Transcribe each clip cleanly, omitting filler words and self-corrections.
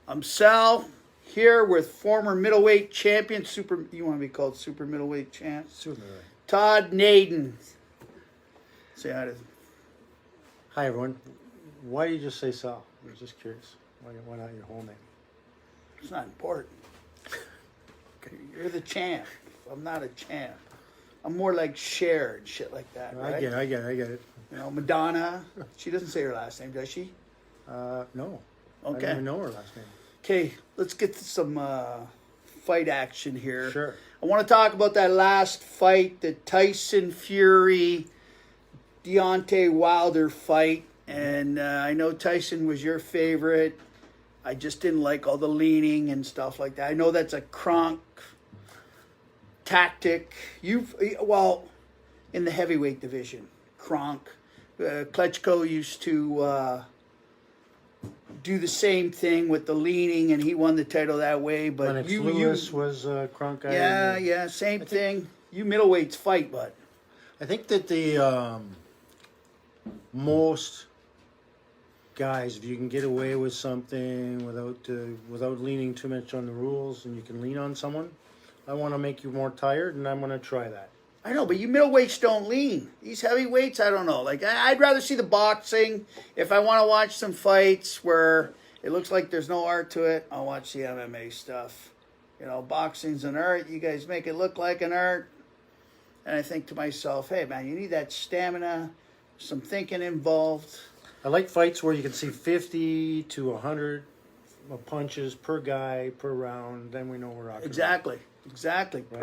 I'm Sal here with former middleweight champion, you want to be called super middleweight champ? Super middleweight. Todd Nadon. Say hi to Hi, everyone. Why do you just say Sal? I was just curious. Why not your whole name? It's not important. You're the champ. I'm not a champ. I'm more like Cher and shit like that, right? I get it. You know, Madonna. She doesn't say her last name, does she? No. Okay. I don't even know her last name. Okay, let's get to some fight action here. Sure. I want to talk about that last fight, the Tyson Fury, Deontay Wilder fight. And I know Tyson was your favorite. I just didn't like all the leaning and stuff like that. I know that's a Kronk tactic. In the heavyweight division, Kronk. Klitschko used to do the same thing with the leaning, and he won the title that way. But Lennox Lewis was Kronk guy. Yeah, same thing. You middleweights fight, but I think that the most guys, if you can get away with something without leaning too much on the rules, and you can lean on someone, I want to make you more tired, and I'm going to try that. I know, but you middleweights don't lean. These heavyweights, I don't know. Like, I'd rather see the boxing. If I want to watch some fights where it looks like there's no art to it, I'll watch the MMA stuff. You know, boxing's an art. You guys make it look like an art. And I think to myself, hey, man, you need that stamina, some thinking involved. I like fights where you can see 50 to 100 punches per guy, per round. Then we know we're rocking. Exactly. Right?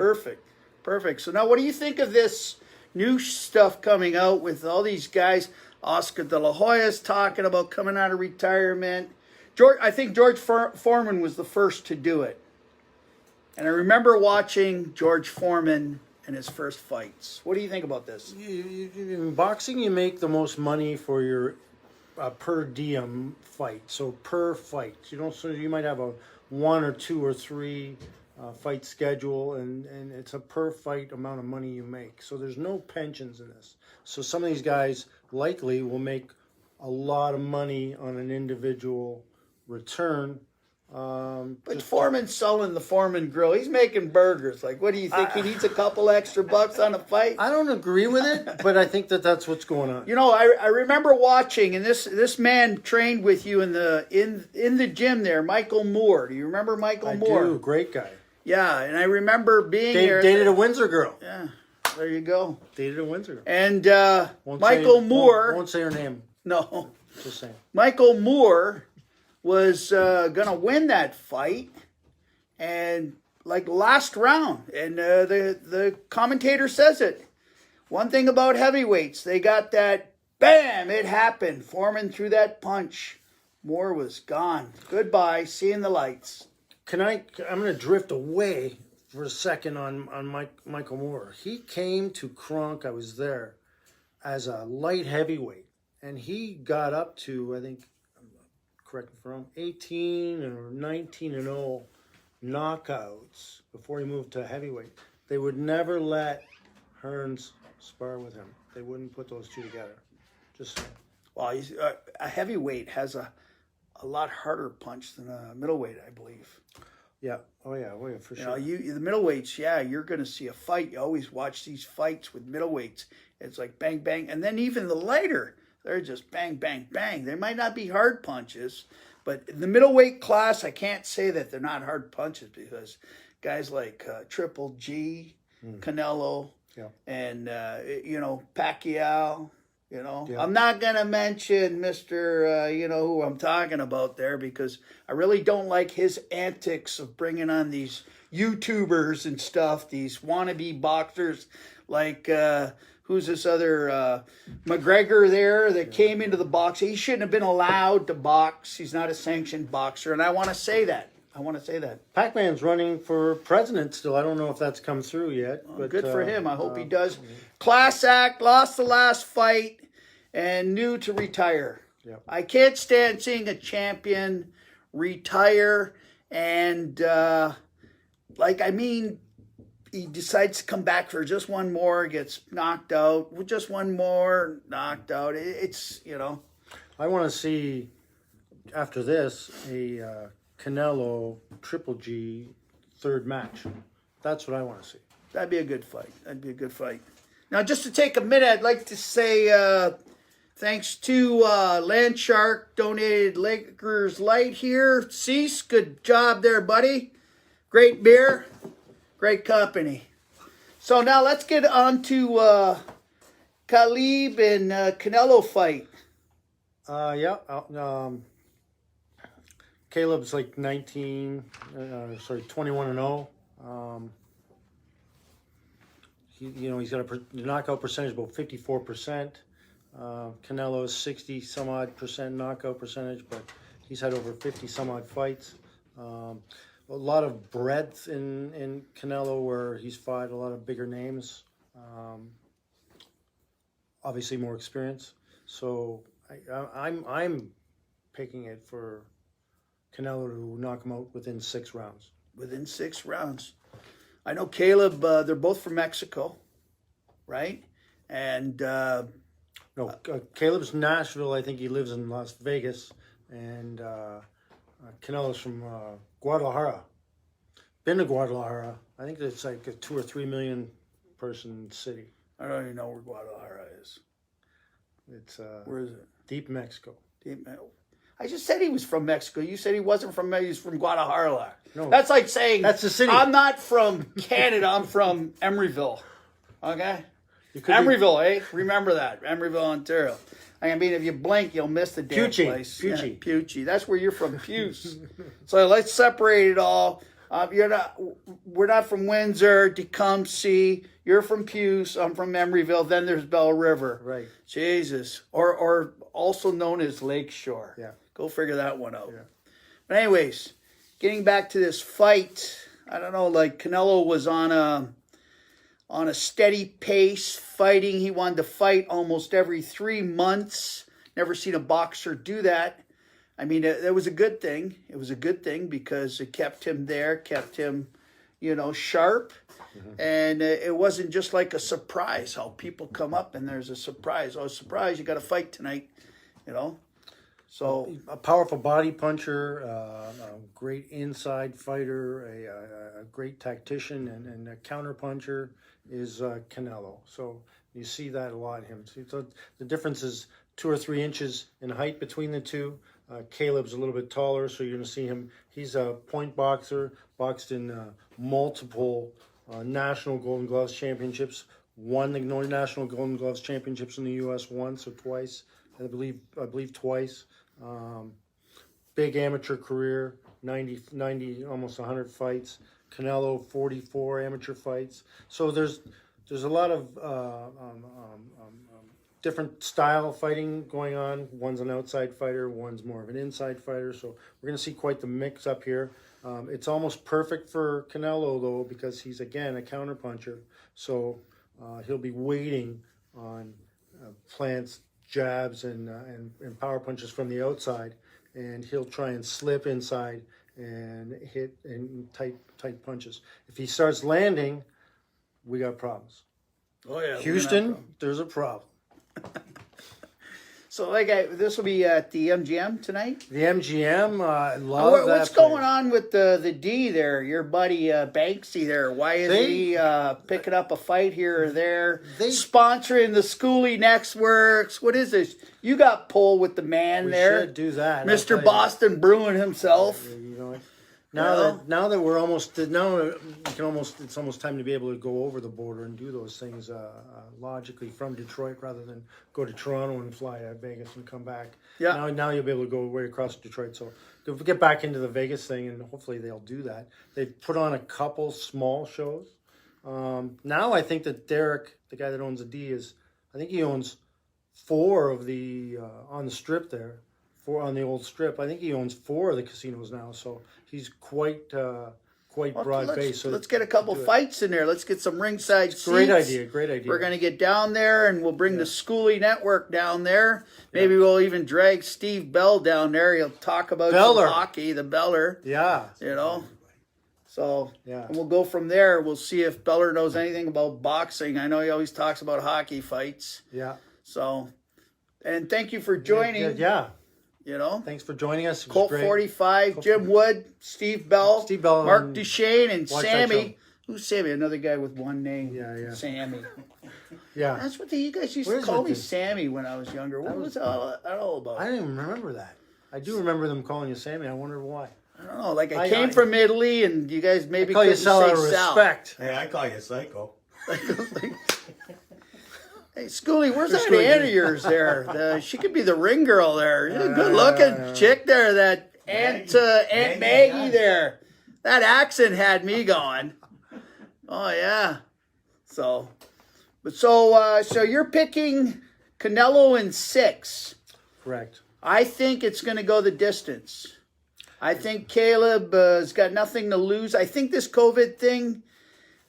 Perfect. So now what do you think of this new stuff coming out with all these guys? Oscar De La Hoya's talking about coming out of retirement. I think George Foreman was the first to do it. And I remember watching George Foreman in his first fights. What do you think about this? In boxing, you make the most money for your per diem fight. So per fight, so you might have a 1 or 2 or 3 fight schedule, and it's a per fight amount of money you make. So there's no pensions in this. So some of these guys likely will make a lot of money on an individual return. But Foreman's selling the Foreman grill. He's making burgers. Like, what do you think? He needs a couple extra bucks on a fight? I don't agree with it, but I think that that's what's going on. You know, I remember watching, and this man trained with you in the gym there, Michael Moore. Do you remember Michael Moore? I do. Great guy. Yeah, and I remember being there. Dated a Windsor girl. Yeah, there you go. Dated a Windsor girl. And Michael Moore. Won't say her name. No. Just saying. Michael Moore was going to win that fight, and like last round. And the commentator says it. One thing about heavyweights, they got that, bam, it happened. Foreman threw that punch. Moore was gone. Goodbye, seeing the lights. I'm going to drift away for a second on Michael Moore. He came to Kronk, I was there, as a light heavyweight. And he got up to, I think, correct me if I'm wrong, 18 or 19-0 knockouts before he moved to heavyweight. They would never let Hearns spar with him. They wouldn't put those two together. Just saying. Well, a heavyweight has a lot harder punch than a middleweight, I believe. Yeah. Oh, yeah, for sure. The middleweights, you're going to see a fight. You always watch these fights with middleweights. It's like bang, bang. And then even the lighter, they're just bang, bang, bang. They might not be hard punches, but in the middleweight class, I can't say that they're not hard punches because guys like Triple G, Canelo, and, Pacquiao. I'm not going to mention Mr. Who I'm talking about there because I really don't like his antics of bringing on these YouTubers and stuff, these wannabe boxers like, who's this other McGregor there that came into the box. He shouldn't have been allowed to box. He's not a sanctioned boxer, and I want to say that. Pac-Man's running for president still. I don't know if that's come through yet. But good for him. I hope he does. Class act, lost the last fight, and new to retire. Yep. I can't stand seeing a champion retire and, he decides to come back for just one more, gets knocked out. With just one more, knocked out. It's. I want to see, after this, a Canelo Triple G third match. That's what I want to see. That'd be a good fight. That'd be a good fight. Now, just to take a minute, I'd like to say thanks to Landshark, donated Lakers Light here. Cease, good job there, buddy. Great beer, great company. So now let's get on to Khabib and Canelo fight. Caleb's like 21 and 0. He's got a knockout percentage about 54%. Canelo's 60 some odd percent knockout percentage, but he's had over 50 some odd fights. A lot of breadth in Canelo, where he's fought a lot of bigger names. Obviously more experience. So I'm picking it for Canelo to knock him out within 6 rounds. Within 6 rounds. I know Caleb, they're both from Mexico, right? And Caleb's Nashville. I think he lives in Las Vegas. And Canelo's from Guadalajara. Been to Guadalajara. I think it's like a 2 or 3 million person city. I don't even know where Guadalajara is. It's where is it? Deep Mexico. I just said he was from Mexico. You said he wasn't from Mexico. He's from Guadalajara. No, that's like saying that's the city. I'm not from Canada. I'm from Emeryville. Okay, Emeryville, eh? Remember that, Emeryville, Ontario. I mean, if you blink, you'll miss the damn place. Puchy. Yeah, Puchy. That's where you're from, Puce. So let's separate it all. We're not from Windsor, Tecumseh. You're from Puce. I'm from Emeryville. Then there's Bell River. Right. Jesus. Or also known as Lakeshore. Yeah. Go figure that one out. Yeah. But anyways, getting back to this fight, I don't know, like Canelo was on a steady pace fighting. He wanted to fight almost every 3 months. Never seen a boxer do that. I mean, it was a good thing. It was a good thing because it kept him there, kept him, sharp. Mm-hmm. And it wasn't just like a surprise, how people come up and there's a surprise. Oh, surprise, you got to fight tonight, So a powerful body puncher, a great inside fighter, a great tactician, and a counter puncher is Canelo. So you see that a lot in him. So the difference is 2 or 3 inches in height between the two. Caleb's a little bit taller, so you're going to see him. He's a point boxer, boxed in multiple national Golden Gloves championships. Won the National Golden Gloves championships in the U.S. once or twice. I believe twice. Big amateur career, 90, almost 100 fights. Canelo, 44 amateur fights. So there's a lot of different style fighting going on. One's an outside fighter, one's more of an inside fighter. So we're going to see quite the mix up here. It's almost perfect for Canelo, though, because he's, again, a counterpuncher. So he'll be waiting on plants, jabs, and power punches from the outside. And he'll try and slip inside and hit in tight punches. If he starts landing, we got problems. Oh, yeah. Houston, there's a problem. So, this will be at the MGM tonight? The MGM, I love that. What's going on with the D there? Your buddy Banksy there. Why is he picking up a fight here or there? Sponsoring the Schoolie Networks. What is this? You got pulled with the man there. We should do that. Mr. Boston Bruin himself. Now that we're almost it's almost time to be able to go over the border and do those things logically from Detroit rather than go to Toronto and fly to Vegas and come back. Yeah. Now you'll be able to go right across Detroit. So if we get back into the Vegas thing, and hopefully they'll do that. They've put on a couple small shows. Now I think that Derek, the guy that owns the D, I think he owns 4 of the on the strip there. 4 on the old strip. I think he owns 4 of the casinos now, so he's quite broad-based. Let's get a couple fights in there. Let's get some ringside seats. Great idea. We're going to get down there, and we'll bring the Schoolie Network down there. Maybe we'll even drag Steve Bell down there. He'll talk about some hockey, the Beller. Yeah. So, and we'll go from there. We'll see if Beller knows anything about boxing. I know he always talks about hockey fights. Yeah. So, and thank you for joining. Yeah. You know, Thanks for joining us. It was Colt great. 45, Jim Wood, Steve Bell, Mark and Duchesne, and watch that show. Sammy. Who's Sammy? Another guy with one name. Yeah. Sammy. Yeah. That's what you guys used What to is call with me this? Sammy when I was younger. What was that all about? I didn't even remember that. I do remember them calling you Sammy. I wonder why. I don't know. Like I came from Italy, and you guys maybe I call you couldn't Sal say out of Sal. respect. Hey, I call you Psycho. Hey, Schoolie, where's that Schoolie. aunt of yours there? She could be the ring girl there. She's a good-looking chick there. That Aunt Maggie there. That accent had me going. Oh yeah. So you're picking Canelo in 6. Correct. I think it's going to go the distance. I think Caleb has got nothing to lose. I think this COVID thing,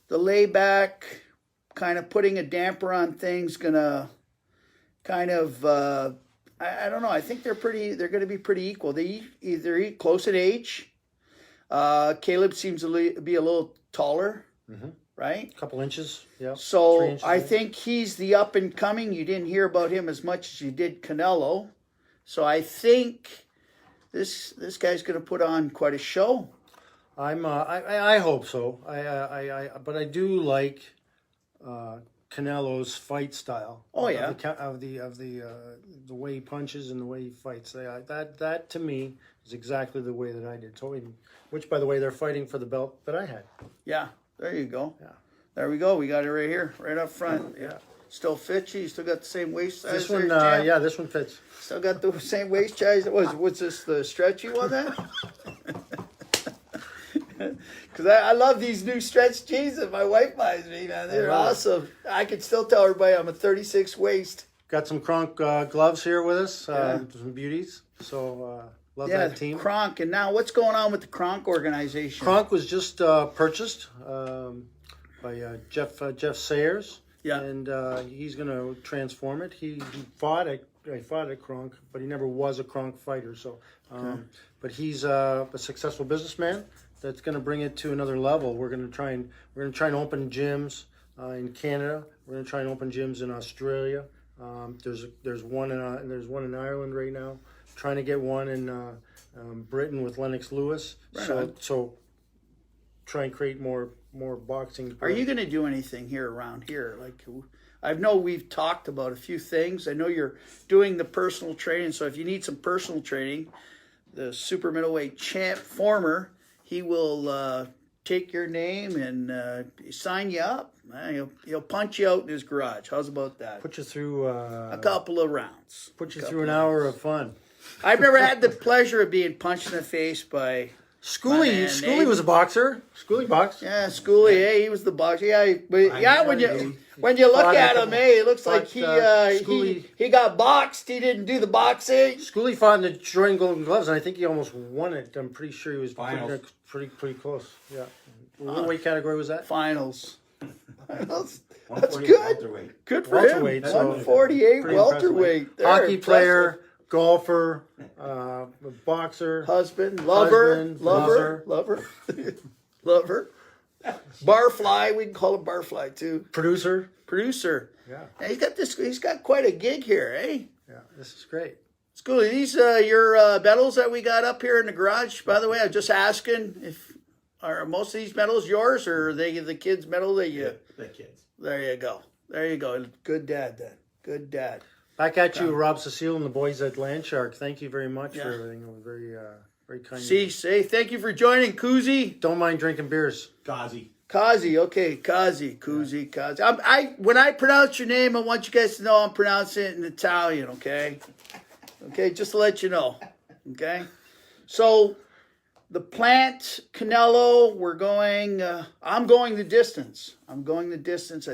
the layback, kind of putting a damper on things, gonna kind of I don't know. I think they're going to be pretty equal. They either close in age. Caleb seems to be a little taller, right? A couple inches. Yeah. 3 So inches, I think he's the up and coming. You didn't hear about him as much as you did Canelo. So I think this guy's going to put on quite a show. I hope so. But I do like Canelo's fight style. Oh yeah. Of the way he punches and the way he fights. That to me is exactly the way that I did. So, which by the way, they're fighting for the belt that I had. Yeah. There you go. Yeah. There we go. We got it right here, right up front. Yeah. Still fits you. Still got the same waist size. This one, there, Jam? yeah, this one fits. Still got the same waist size. What's this? The stretchy one then? Because I love these new stretch jeans that my wife buys me, man. They're awesome. I can still tell everybody I'm a 36 waist. Got some Kronk gloves here with us, some beauties. So love that team. Kronk. And now what's going on with the Kronk organization? Kronk was just purchased by Jeff Sayers. Yeah. And he's going to transform it. He fought at Kronk, but he never was a Kronk fighter. So, but he's a successful businessman that's going to bring it to another level. We're going to try and open gyms in Canada. We're going to try and open gyms in Australia. There's one in Ireland right now. Trying to get one in Britain with Lennox Lewis. Right so try and create more boxing. Are you going to do anything here around here? Like, I know we've talked about a few things. I know you're doing the personal training. So if you need some personal training, the super middleweight champ former, he will take your name and sign you up. He'll punch you out in his garage. How's about that? Put you through a couple of rounds. Put you through an hour of fun. I've never had the pleasure of being punched in the face by Schoolie was a boxer. Schoolie boxed. Yeah, Schoolie. Hey, he was the boxer. Yeah, but when you look at him, hey, it looks like he got boxed. He didn't do the boxing. Schoolie fought in the Jordan Golden Gloves, and I think he almost won it. I'm pretty sure he was pretty close. Yeah. What weight category was that? Finals. That's good. Welterweight. Good for Welterweight, him. so 148 pretty welterweight. Hockey player, golfer, boxer, husband, lover. Barfly, we can call him Barfly too. producer. Yeah. And he's got quite a gig here, eh? Yeah, this is great. Schoolie, these your medals that we got up here in the garage. By the way, I'm just asking are most of these medals yours, or are they the kids' medal that you? The kids. There you go. Good dad then. Good dad. Back at you, Rob Cecile and the boys at Landshark. Thank you very much for everything. It was very kind. Say thank you for joining, Kuzi. Don't mind drinking beers. Kazi. Okay, Kuzi. When I pronounce your name, I want you guys to know I'm pronouncing it in Italian. Okay, just to let you know. Okay, so the Plant Canelo, we're going. I'm going the distance. I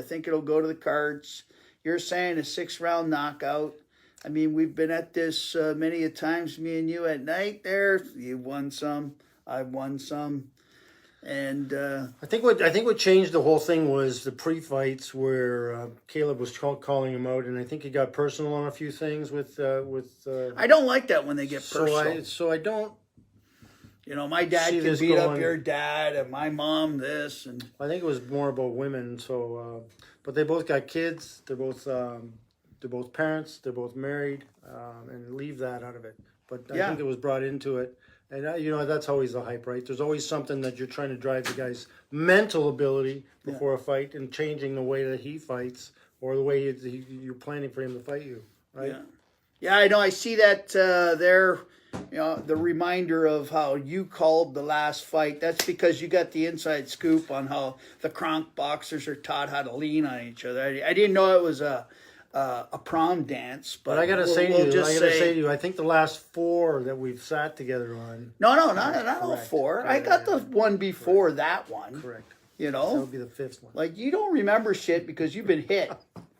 think it'll go to the cards. You're saying a 6-round knockout. I mean, we've been at this many a times, me and you at night there. You won some, I've won some. And I think what changed the whole thing was the pre-fights where Caleb was calling him out, and I think he got personal on a few things with. I don't like that when they get personal. So I don't. You know, my dad can beat up your dad, and my mom this, and I think it was more about women. So, but they both got kids. They're both parents. They're both married, and leave that out of it. but I Yeah. think it was brought into it. And that's always the hype, right? There's always something that you're trying to drive the guy's mental ability before a fight and changing the way that he fights or the way you're planning for him to fight you, right? Yeah. Yeah, I know. I see that there. The reminder of how you called the last fight. That's because you got the inside scoop on how the Kronk boxers are taught how to lean on each other. I didn't know it was a prom dance, But I gotta say we'll to you, just I think the last 4 that we've sat together on. No, not all Correct. 4. I got the one before that one. Correct. You That know, would be the 5th one. like you don't remember shit because you've been hit.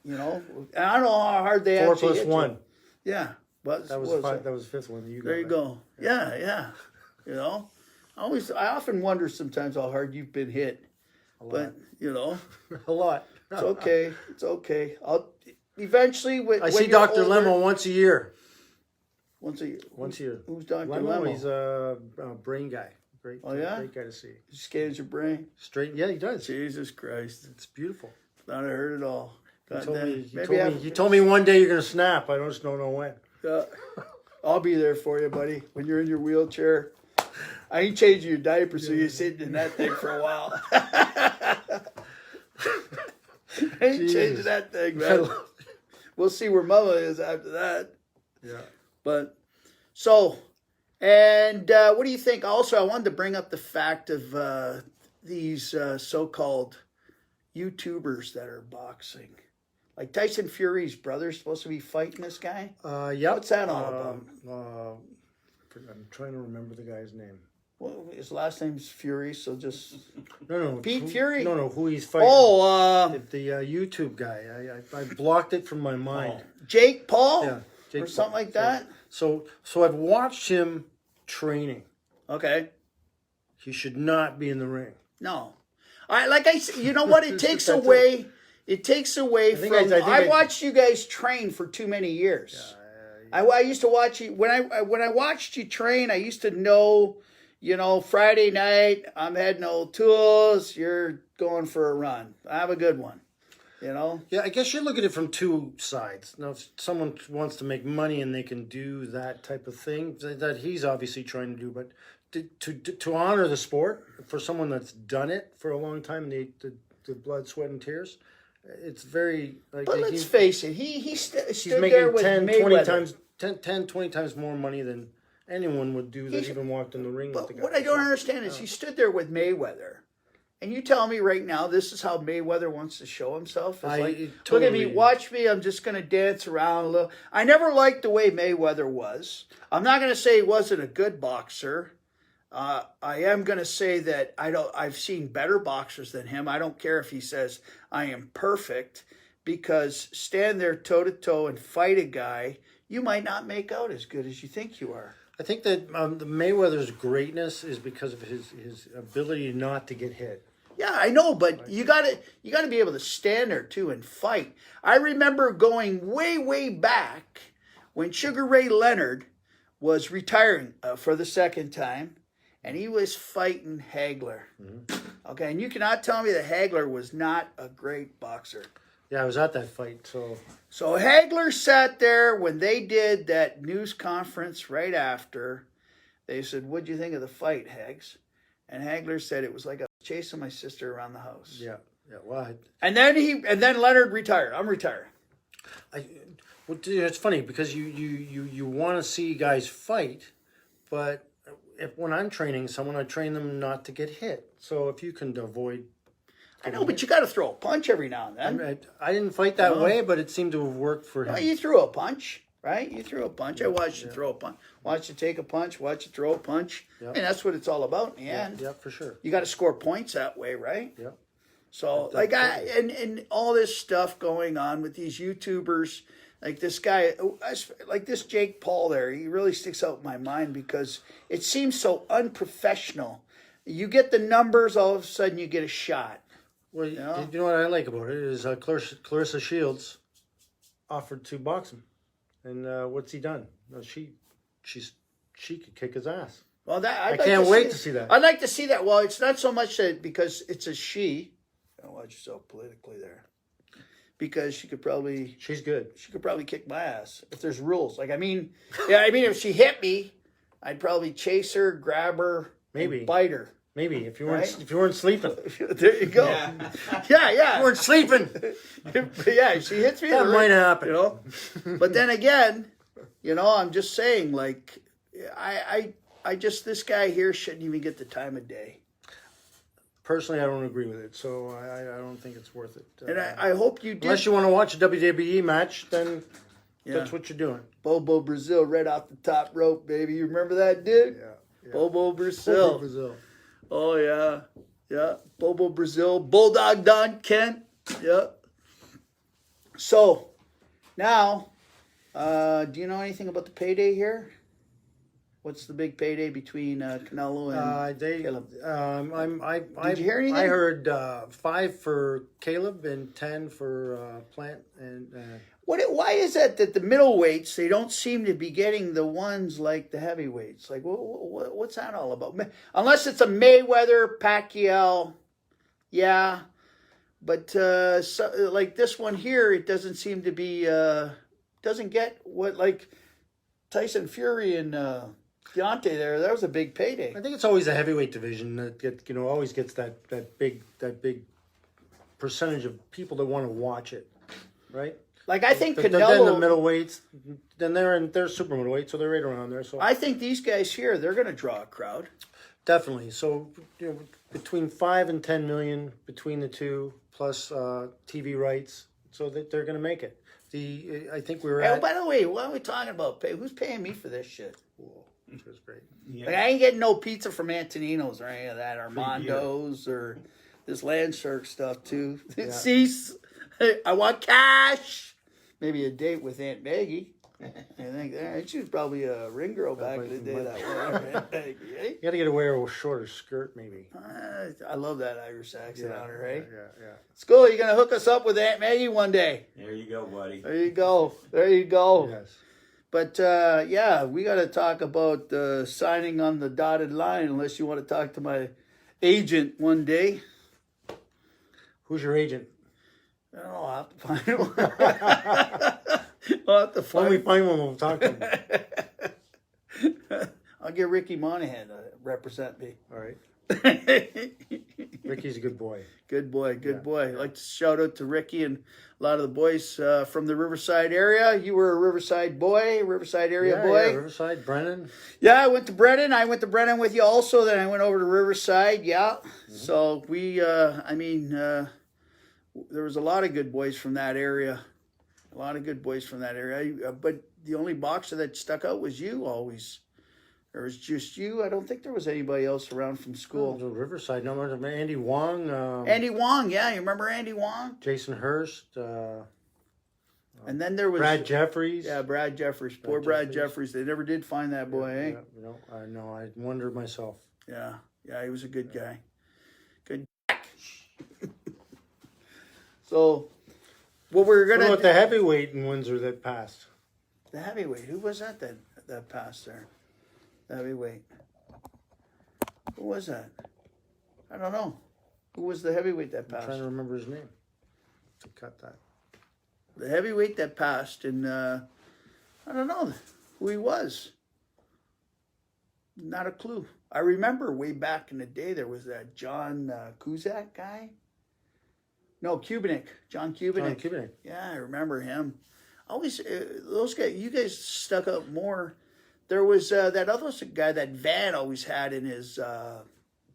And I don't know how hard they 4 actually plus hit 1. you. Yeah, but That was 5. That was the 5th one. You got There you right. go. Yeah. I often wonder sometimes how hard you've been hit, but A lot. it's okay. It's okay. I'll eventually. I see Dr. Older, Lemo once a year. Once a year. Once a year. Who's Dr. Lemo, Lemo? he's a brain guy. Great. Oh, yeah? Great guy to see. He scans your brain. Straight. Yeah, he does. Jesus Christ, It's beautiful. not hurt at all. He told me one day you're gonna snap. I just don't know when. I'll be there for you, buddy. When you're in your wheelchair, I ain't changing your diaper, so you're sitting in that thing for a while. I ain't Jesus. changing that thing, man. We'll see where Mama is after that. Yeah. But so, and what do you think? Also, I wanted to bring up the fact of these so-called YouTubers that are boxing. Like Tyson Fury's brother's supposed to be fighting this guy. Yep. What's that all about? I'm trying to remember the guy's name. Well, his last name's Fury, so just No. Pete Fury? No, who he's fighting. The YouTube guy. I blocked it from my mind. Jake Paul, Yeah, Jake or something Paul. like that. So I've watched him training. Okay, He should not be in the ring. no, you know what? It takes That's away. It takes away think from. I watched you guys train for too many years. I used to watch you when I watched you train. I used to know, Friday night I'm heading to O'Toole's. You're going for a run. Have a good one. Yeah, I guess you look at it from 2 sides. Now, if someone wants to make money and they can do that type of thing, that he's obviously trying to do, but to honor the sport for someone that's done it for a long time, the blood, sweat, and tears, it's very. But let's face it, he's stood making there with 10, Mayweather. 20 times more money than anyone would do that even walked in the ring with the guy. What I don't understand is he stood there with Mayweather. And you tell me right now this is how Mayweather wants to show himself? It's look at me, watch me, I'm just going to dance around a little. I never liked the way Mayweather was. I'm not going to say he wasn't a good boxer. I am going to say that I've seen better boxers than him. I don't care if he says I am perfect, because stand there toe-to-toe and fight a guy, you might not make out as good as you think you are. I think that the Mayweather's greatness is because of his ability not to get hit. Yeah, I know, but you gotta be able to stand there too and fight. I remember going way back when Sugar Ray Leonard was retiring for the second time, and he was fighting Hagler. Mm-hmm. Okay, and you cannot tell me that Hagler was not a great boxer. Yeah, I was at that fight, so Hagler sat there when they did that news conference right after. They said, "What'd you think of the fight, Hags?" And Hagler said it was like I was chasing my sister around the house. Yeah. Well, And then Leonard retired. I'm retiring. It's funny because you want to see guys fight, but when I'm training someone, I train them not to get hit. So if you can avoid. I know, but you got to throw a punch every now and then. I didn't fight that way, but it seemed to have worked for him. No, you threw a punch, right? You threw a punch. I watched you throw a punch. Watched you take a punch. Watched you throw a punch. Yep. I mean, that's what it's all about in the end. Yeah, for sure. You got to score points that way, right? Yeah. So, and all this stuff going on with these YouTubers, like this guy, like this Jake Paul there, he really sticks out in my mind because it seems so unprofessional. You get the numbers, all of a sudden you get a shot. Well, you know what I like about it is Clarissa Shields offered to box him, and what's he done? No, she could kick his ass. Well, I can't wait to see that. I'd like to see that. Well, it's not so much that because it's a she. Don't watch yourself politically there. because she could probably She's good. kick my ass if there's rules. Like, I mean, if she hit me, I'd probably chase her, grab her, Maybe. and bite her. Maybe if you Right? weren't sleeping. There you go. Yeah. You weren't sleeping. Yeah, she hits me. That might happen. You know, but then again, I'm just saying, like, I just this guy here shouldn't even get the time of day. Personally, I don't agree with it, so I don't think it's worth it. And I hope you did. Unless you want to watch a WWE match, then that's what you're doing. Bobo Brazil right off the top rope, baby. You remember that, dude? Yeah. Bobo Brazil. Brazil. Oh, yeah. Bobo Brazil. Bulldog Don Kent. Yeah. So, now, do you know anything about the payday here? What's the big payday between Canelo and Caleb? Did you hear anything? I heard 5 for Caleb and 10 for Plant. And Why is that the middleweights, they don't seem to be getting the ones like the heavyweights? Like, what's that all about? Unless it's a Mayweather, Pacquiao, yeah. But like this one here, it doesn't seem to be, doesn't get what, like Tyson Fury and Deontay there. That was a big payday. I think it's always a heavyweight division that always gets that big percentage of people that want to watch it, right? Like, I think Then Canelo. the middleweights, then they're super middleweight, so they're right around there. So I think these guys here, they're going to draw a crowd. definitely. So between 5 and 10 million between the two, plus TV rights, so that they're going to make it. I think we were Hey, at. by the way, what are we talking about? Who's paying me for this shit? Which was great. Like, I ain't getting no pizza from Antonino's or any of that, Armando's or this Land Shark stuff too. Cease. I want cash. Maybe a date with Aunt Maggie. I think she was probably a ring girl back in the day. That was Aunt Maggie. Eh? You got to get away with a shorter skirt, maybe. I love that Irish accent on her, right? Yeah. School, you gonna hook us up with Aunt Maggie one day? There you go, buddy. There you go. Yes. But we got to talk about signing on the dotted line. Unless you want to talk to my agent one day. Who's your agent? I don't know. I'll have to find one. I'll have to When find. we find one, we'll talk to him. I'll get Ricky Monahan to represent me. All right. Ricky's a good boy. Good boy. I'd like to shout out to Ricky and a lot of the boys from the Riverside area. You were a Riverside boy, Riverside area boy. Yeah, Riverside, Brennan. Yeah, I went to Brennan. I went to Brennan with you also. Then I went over to Riverside. Yeah. Mm-hmm. So we, there was a lot of good boys from that area. But the only boxer that stuck out was you always. There was just you. I don't think there was anybody else around from school. Riverside. No, Andy Wong. Andy Wong, yeah. You remember Andy Wong? Jason Hurst. And then there was Brad Jeffries. Yeah, Brad Jeffries. Poor Brad Jeffries. They never did find that boy, eh? I know. I wonder myself. Yeah, he was a good guy. Good. So, what we're What gonna about the heavyweight in Windsor that passed? the heavyweight. Who was that passed there? The heavyweight. Who was that? I don't know. Who was the heavyweight that I'm passed? trying to remember his name. To cut that. The heavyweight that passed, and I don't know who he was. Not a clue. I remember way back in the day there was that John Kuzak guy. No, Kubinik. John Kubinik. Yeah, I remember him. Always those guys. You guys stuck out more. There was that other guy that Van always had in his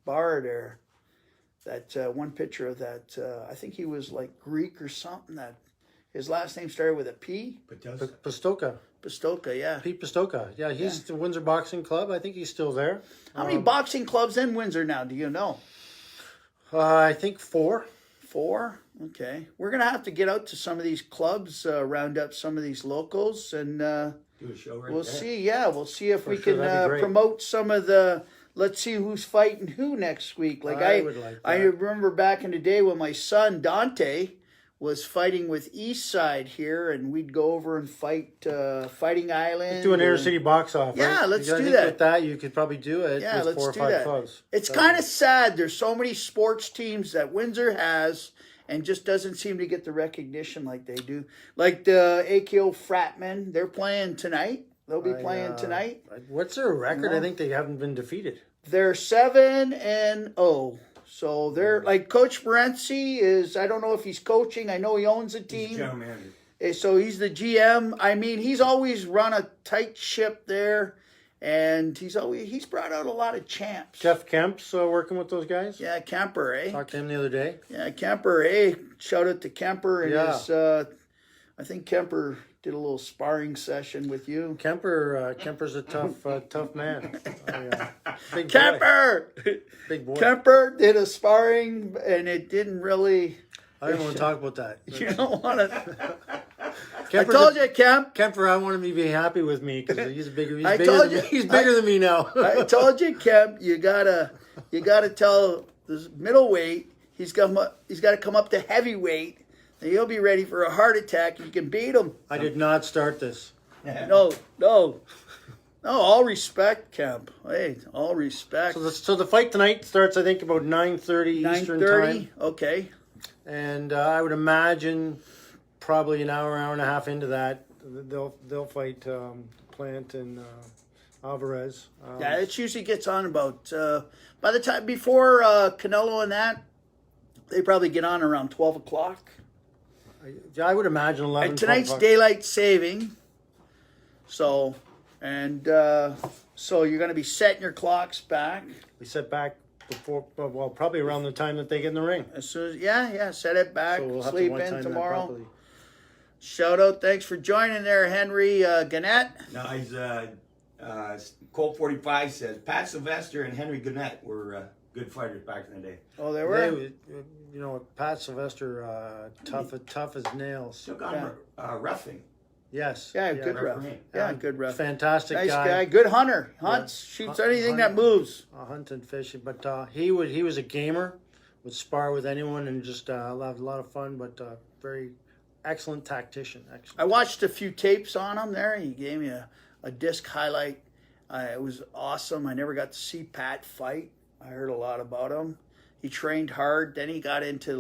bar there. That one picture of that. I think he was like Greek or something. That his last name started with a P. Pistoka. Pistoka, yeah. Pete Pistoka. Yeah, he's the Windsor Boxing Club. I think he's still there. How many boxing clubs in Windsor now? Do you know? I think 4. 4? Okay. We're going to have to get out to some of these clubs, round up some of these locals, and Do a show right we'll there. see. Yeah, we'll see if we sure, can that'd be great. promote some of the. Let's see who's fighting who next week. Like I would like I that. remember back in the day when my son Dante was fighting with Eastside here, and we'd go over and fight Fighting Island. Do an inner and- city box off. Yeah, right? let's I do think that. With that, you could probably do it Yeah, with let's 4 or do 5 that. clubs. It's kind of sad. There's so many sports teams that Windsor has, and just doesn't seem to get the recognition like they do. Like the AKO Fratmen, they're playing tonight. They'll be playing tonight. What's their record? I think they haven't been defeated. They're 7-0. So they're like Coach Morency is. I don't know if he's coaching. I know he owns a team. General manager. So he's the GM. I mean, he's always run a tight ship there, and he's brought out a lot of champs. Jeff Kemp's working with those guys. Yeah, Kemper, eh? Talked to him the other day. Yeah, Kemper, eh? Shout out to Kemper and Yeah. his. I think Kemper did a little sparring session with you. Kemper's a tough man. Big boy. Kemper, Big boy. Kemper did a sparring, and it didn't really. I don't want to talk about that. You don't want to. I Kemper's told you, Kemp. Kemper, I want him to be happy with me because he's bigger. He's I bigger told than you- me. He's bigger than me now. I told you, Kemp. You gotta tell this middleweight. He's got to come up to heavyweight. And he'll be ready for a heart attack. You can beat him. I did not start this. No. All respect, Kemp. Hey, all respect. So the fight tonight starts, I think, about 9:30 Eastern 9:30. time, Okay. and I would imagine probably an hour and a half into that they'll fight Plant and Alverez. Yeah, it usually gets on about by the time before Canelo and that, they probably get on around 12 o'clock. I would imagine 11. And tonight's 12 o'clock. daylight saving. So you're going to be setting your clocks back We set back before, well, probably around the time that they get in the ring. as soon as set it back, So we'll have sleep to one-time in that tomorrow. properly. Shout out, thanks for joining there, Henry Gannett. No, he's Colt 45 says Pat Sylvester and Henry Gannett were good fighters back in the day. Oh, they were. Pat Sylvester, tough as nails. Took on roughing. Yes. Yeah, good ref. referee. Yeah, good ref. Fantastic Nice guy. guy. Good hunter. Hunts, shoots anything that moves. Hunt and fishing, but he was a gamer, would spar with anyone, and just had a lot of fun. But very excellent tactician. Excellent. I watched a few tapes on him there. He gave me a disc highlight. It was awesome. I never got to see Pat fight. I heard a lot about him. He trained hard. Then he got into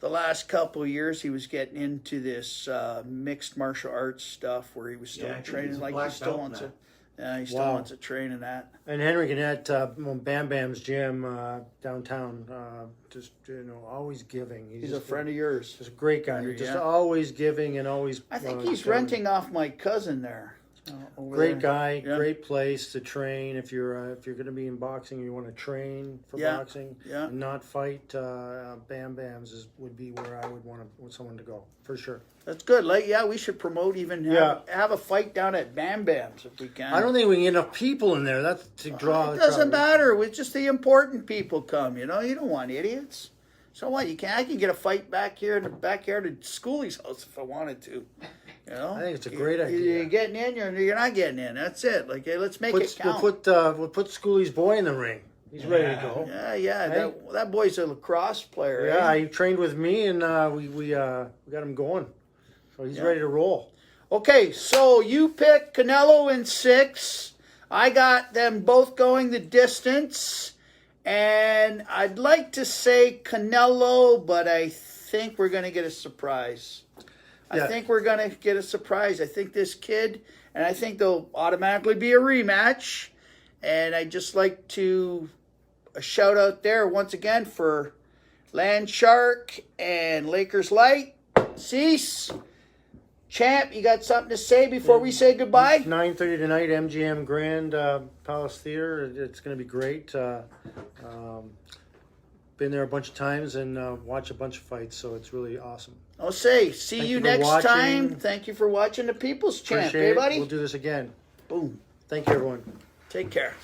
the last couple of years. He was getting into this mixed martial arts stuff where he was still Yeah, I think training. he's a Like he black still belt wants now. to. Yeah, he still Wow. wants to train in that. And Henry Gannett, Bam Bam's gym downtown, just always giving. He's a friend of yours. Just a great guy. Yeah. Just always giving and always. I think he's showing. renting off my cousin there. Over Great there. guy, Yeah. great place to train. If you're going to be in boxing, you want to train for Yeah. boxing, Yeah. and not fight. Bam Bam's would be where I would want someone to go for sure. That's good. We should promote even have a fight down at Bam Bam's if we can. I don't think we can get enough people in there. That's to draw. It doesn't matter. With just the important people come. You don't want idiots. So what? I can get a fight back here in the backyard of Schooley's house if I wanted to. I think it's a great idea. You're getting in. You're not getting in. That's it. Hey, let's make it count. We'll put Schooley's boy in the ring. He's ready to go. Yeah. Hey? That boy's a lacrosse player. Yeah, eh? he trained with me, and we got him going. So he's ready to roll. Okay, so you picked Canelo in 6. I got them both going the distance. And I'd like to say Canelo, but I think we're going to get a surprise. Yeah. I think we're going to get a surprise. I think this kid, and I think there'll automatically be a rematch. And I'd just like to a shout out there once again for Land Shark and Lakers Light. Cease. Champ, you got something to say before we say goodbye? 9:30 tonight, MGM Grand Palace Theater. It's going to be great. Been there a bunch of times and watch a bunch of fights, so it's really awesome. I'll say, see Thank you you for next watching. time. Thank you for watching the People's Champ, Appreciate hey it. buddy? We'll do this again. Boom. Thank you, everyone. Take care.